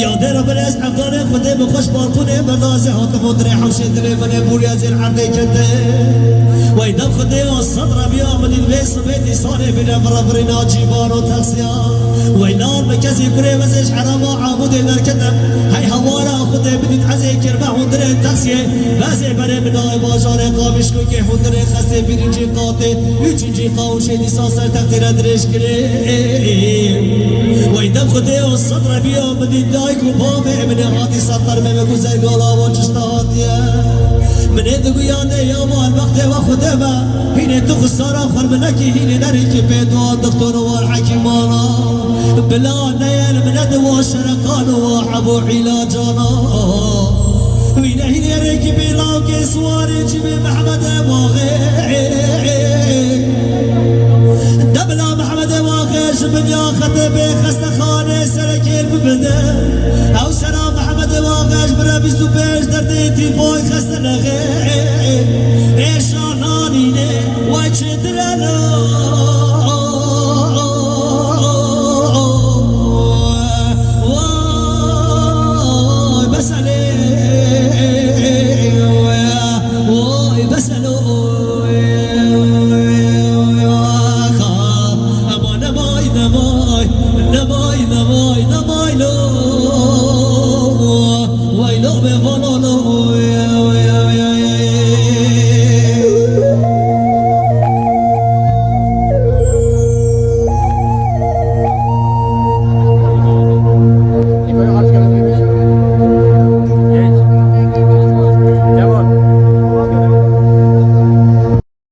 يادر بلاس عفدان خده بخش بالكونه بردازه هات مدري حوش دري من بوريا زين عرضي كده ويدا خده الصدر بيا من البيس بيتي صاري بنا فرفرنا جيبان وتلسيا وينار بكزي كري وزيش حرام عامود دركتم هاي هوارا خده بدين عزي كربه هندري تلسيه بازي بني بناي باجار قامش كي هندري خسي برنجي قاطي يجنجي قاوشي لساسر تقدير دريش كري ويدا خده الصدر بيا من الدايك وبابي من هاتي سطر من گذر گالا و چشتاتیه من دگویانه یا مال وقت و خدمه هینه تو خسارا خرمنکی هینه نری که پیدوان دکتر و الحکیمانا بلا نیل من دوا شرقان و حبو علاجانا وینه هینه ریکی بیلاو که سواری جیب محمد واغی دبلا محمد واغی شبنیا خطبه خستخانه سرکیل ببنده او سلام محمد واغش برا بیستو پیش دردی تیفوی خسته نغی ایشانانینه وای چه درنو وای بساله وای بسالو